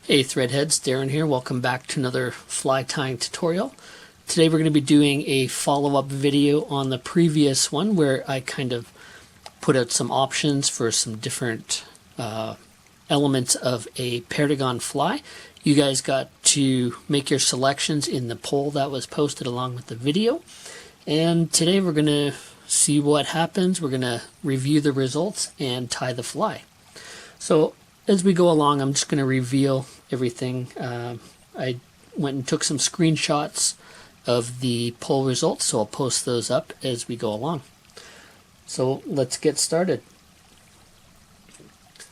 Hey Threadheads, Darren here. Welcome back to another fly tying tutorial. Today we're going to be doing a follow-up video on the previous one where I kind of put out some options for some different elements of a Perdigon fly. You guys got to make your selections in the poll that was posted along with the video. And today we're going to see what happens. We're going to review the results and tie the fly. So as we go along, I'm just going to reveal everything. I went and took some screenshots of the poll results, so I'll post those up as we go along. So let's get started.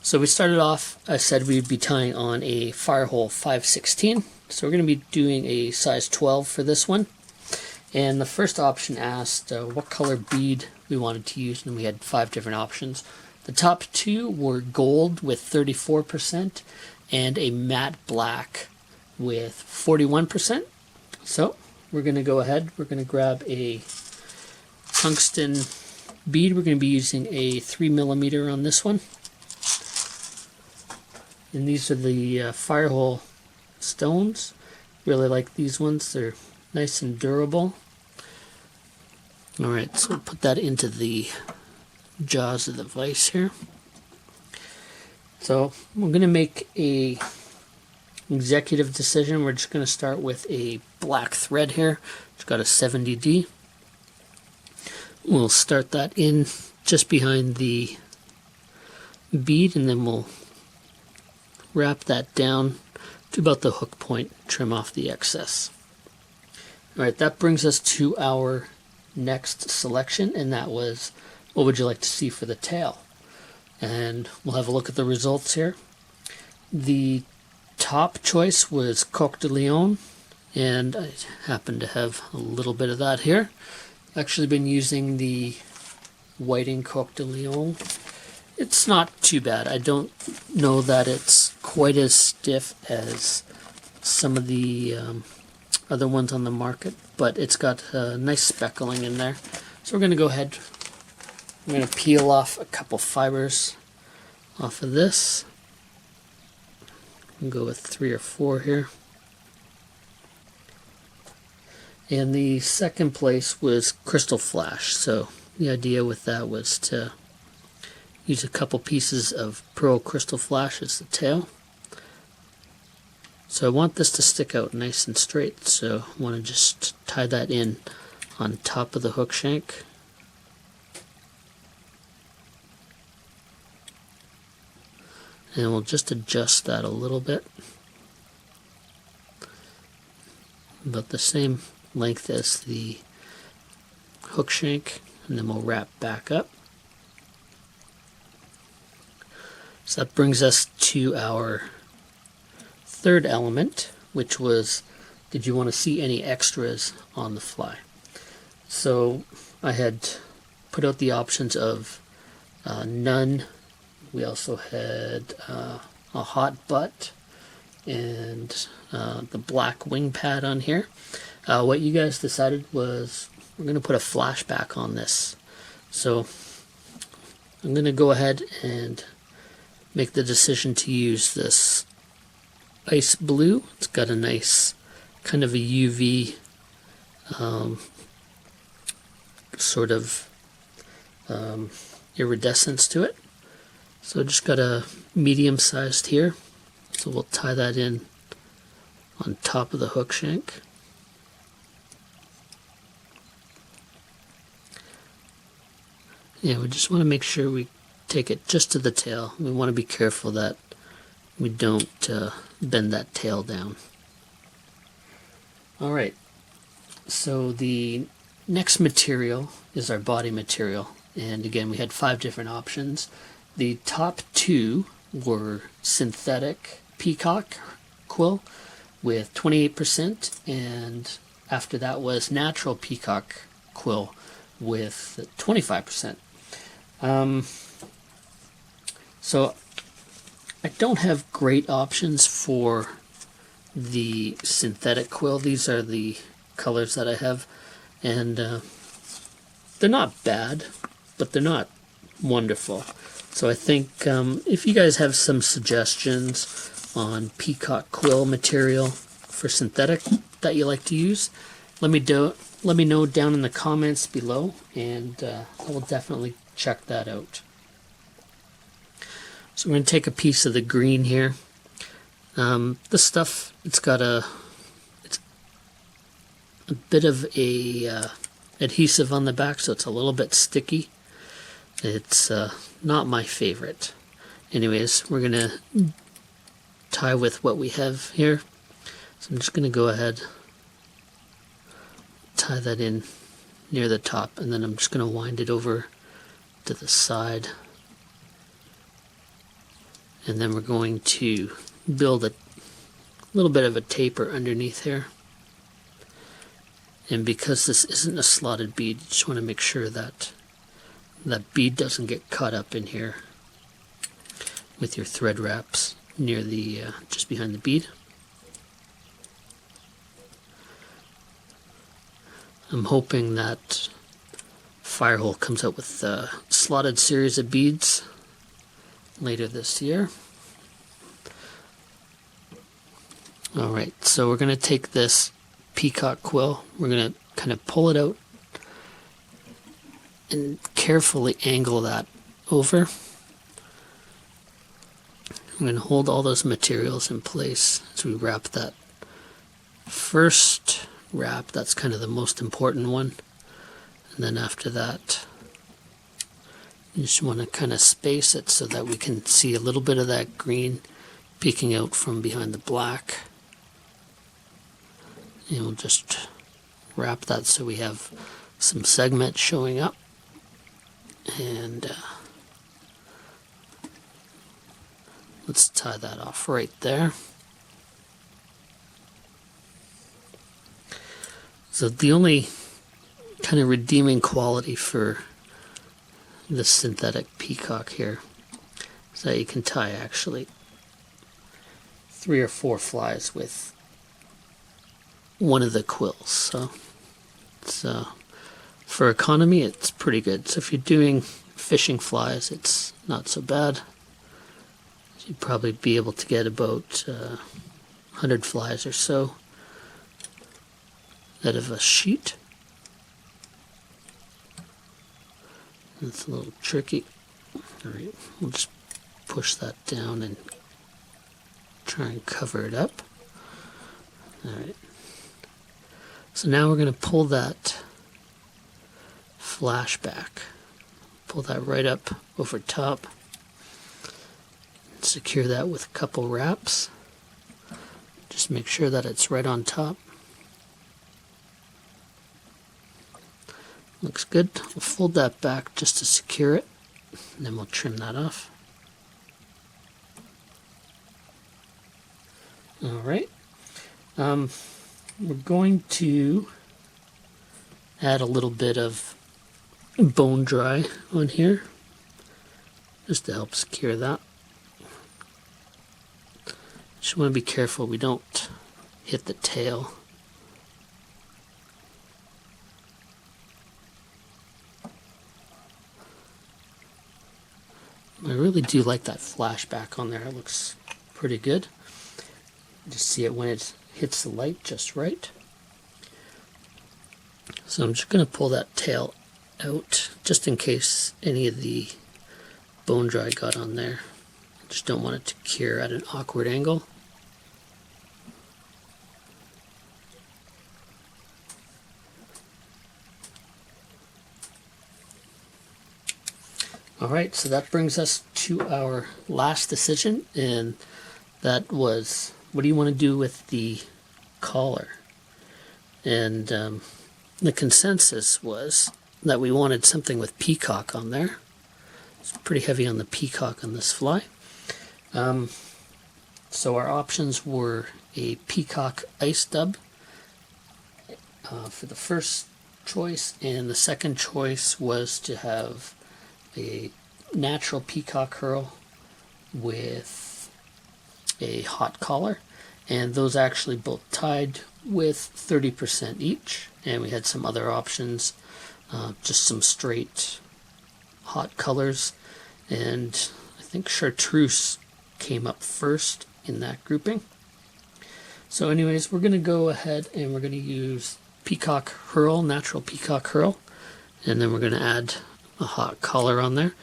So we started off, I said we'd be tying on a Firehole 516. So we're going to be doing a size 12 for this one. And the first option asked what color bead we wanted to use, and we had 5 different options. The top 2 were gold with 34% and a matte black with 41%. So we're going to go ahead, we're going to grab a tungsten bead. We're going to be using a 3mm on this one. And these are the Firehole stones. Really like these ones, they're nice and durable. Alright, so we'll put that into the jaws of the vise here. So we're going to make a executive decision. We're just going to start with a black thread here. It's got a 70D. We'll start that in just behind the bead, and then we'll wrap that down to about the hook point, trim off the excess. Alright, that brings us to our next selection, and that was, what would you like to see for the tail? And we'll have a look at the results here. The top choice was Coq de Leon, and I happen to have a little bit of that here. I've actually been using the whiting Coq de Leon. It's not too bad. I don't know that it's quite as stiff as some of the other ones on the market, but it's got a nice speckling in there. So we're going to go ahead, I'm going to peel off a couple fibers off of this. We'll go with 3 or 4 here. And the second place was Crystal Flash. So the idea with that was to use a couple pieces of Pearl Crystal Flash as the tail. So I want this to stick out nice and straight, so I want to just tie that in on top of the hook shank. And we'll just adjust that a little bit, about the same length as the hook shank, and then we'll wrap back up. So that brings us to our third element, which was, did you want to see any extras on the fly? So I had put out the options of none. We also had a hot butt and the black wing pad on here. What you guys decided was we're going to put a flashback on this. So I'm going to go ahead and make the decision to use this ice blue. It's got a nice kind of a UV sort of iridescence to it. So just got a medium sized here, so we'll tie that in on top of the hook shank. Yeah, we just want to make sure we take it just to the tail. We want to be careful that we don't bend that tail down. Alright, so the next material is our body material, and again we had 5 different options. The top 2 were synthetic peacock quill with 28%, and after that was natural peacock quill with 25%. So I don't have great options for the synthetic quill. These are the colors that I have, and they're not bad, but they're not wonderful. So I think if you guys have some suggestions on peacock quill material for synthetic that you like to use, let me know down in the comments below, and I will definitely check that out. So we're going to take a piece of the green here. This stuff, it's a bit of a adhesive on the back, so it's a little bit sticky. It's not my favorite. Anyways, we're going to tie with what we have here. So I'm just going to go ahead, tie that in near the top, and then I'm just going to wind it over to the side. And then we're going to build a little bit of a taper underneath here. And because this isn't a slotted bead, you just want to make sure that that bead doesn't get caught up in here with your thread wraps near the just behind the bead. I'm hoping that Firehole comes out with a slotted series of beads later this year. Alright, so we're going to take this peacock quill, we're going to kind of pull it out and carefully angle that over. I'm going to hold all those materials in place as we wrap that first wrap. That's kind of the most important one. And then after that, you just want to kind of space it so that we can see a little bit of that green peeking out from behind the black. And we'll just wrap that so we have some segment showing up. And let's tie that off right there. So the only kind of redeeming quality for this synthetic peacock here is that you can tie actually 3 or 4 flies with one of the quills. So it's for economy, it's pretty good. So if you're doing fishing flies, it's not so bad. You'd probably be able to get about 100 flies or so out of a sheet. That's a little tricky. Alright, we'll just push that down and try and cover it up. Alright. So now we're going to pull that flash back. Pull that right up over top. Secure that with a couple wraps. Just make sure that it's right on top. Looks good. We'll fold that back just to secure it, and then we'll trim that off. Alright. We're going to add a little bit of bone dry on here just to help secure that. Just want to be careful we don't hit the tail. I really do like that flashback on there. It looks pretty good. Just see it when it hits the light just right. So I'm just going to pull that tail out just in case any of the bone dry got on there. Just don't want it to cure at an awkward angle. Alright, so that brings us to our last decision, and that was, what do you want to do with the collar? And the consensus was that we wanted something with peacock on there. It's pretty heavy on the peacock on this fly. So our options were a peacock ice dub for the first choice, and the second choice was to have a natural peacock curl with a hot collar, and those actually both tied with 30% each. And we had some other options, just some straight hot colors, and I think chartreuse came up first, in that grouping. So anyways, we're going to go ahead and we're going to use peacock herl, natural peacock herl, and then we're going to add a hot collar on there.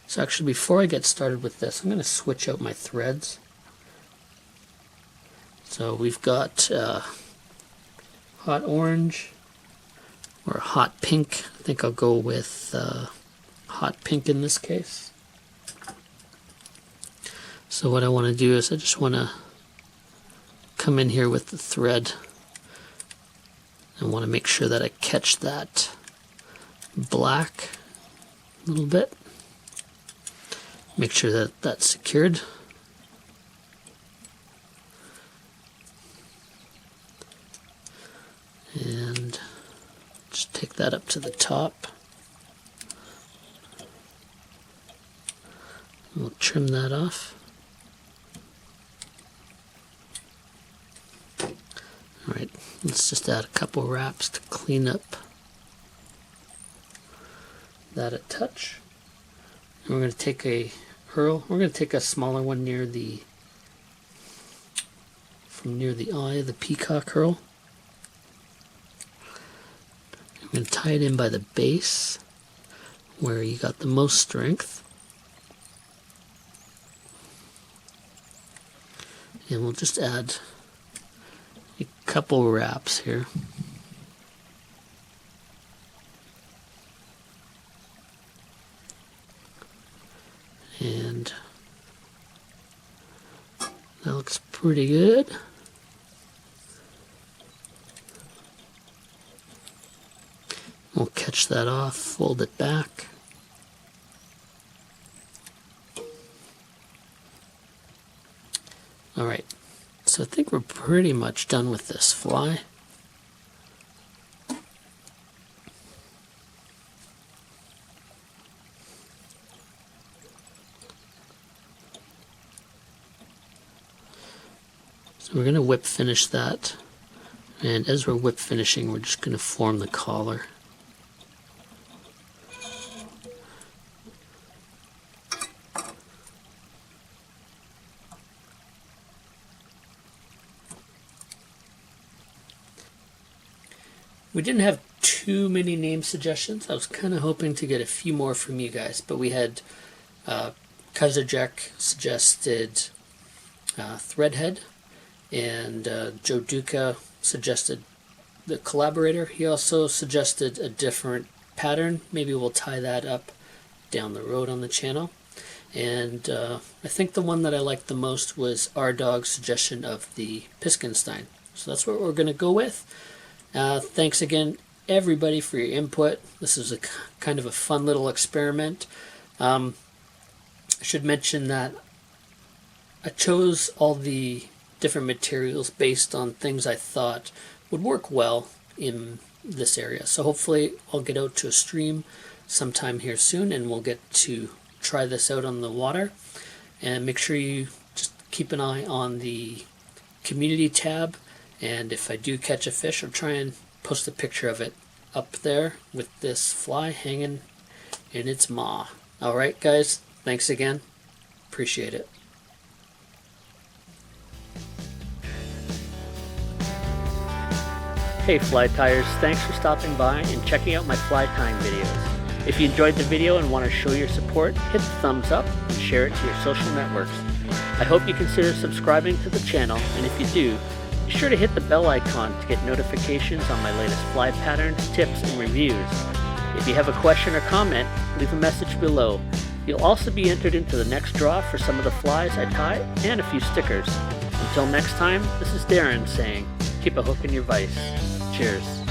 So actually, before I get started with this, I'm going to switch out my threads. So we've got hot orange or hot pink. I think I'll go with hot pink in this case. So what I want to do is I just want to come in here with the thread. I want to make sure that I catch that black a little bit. Make sure that that's secured. And just take that up to the top. We'll trim that off. Alright, let's just add a couple wraps to clean up that a touch. And we're going to take a herl. We're going to take a smaller one near the eye of the peacock herl. I'm going to tie it in by the base where you got the most strength. And we'll just add a couple wraps here. And that looks pretty good. We'll catch that off, fold it back. Alright, so I think we're pretty much done with this fly. So we're going to whip finish that, and as we're whip finishing, we're just going to form the collar. We didn't have too many name suggestions. I was kind of hoping to get a few more from you guys, but we had Kazajek suggested Threadhead, and Joe Duca suggested the Collaborator. He also suggested a different pattern. Maybe we'll tie that up down the road on the channel. And I think the one that I liked the most was our dog's suggestion of the Piscator. So that's what we're going to go with. Thanks again, everybody, for your input. This is a kind of a fun little experiment. I should mention that I chose all the different materials based on things I thought would work well in this area. So hopefully I'll get out to a stream sometime here soon, and we'll get to try this out on the water. And make sure you just keep an eye on the community tab. And if I do catch a fish, I'll try and post a picture of it up there with this fly hanging in its maw. Alright guys, thanks again. Appreciate it. Hey fly tiers, thanks for stopping by and checking out my fly tying videos. If you enjoyed the video and want to show your support, hit the thumbs up and share it to your social networks. I hope you consider subscribing to the channel, and if you do, be sure to hit the bell icon to get notifications on my latest fly patterns, tips, and reviews. If you have a question or comment, leave a message below. You'll also be entered into the next draw for some of the flies I tie and a few stickers. Until next time, this is Darren saying, keep a hook in your vise. Cheers.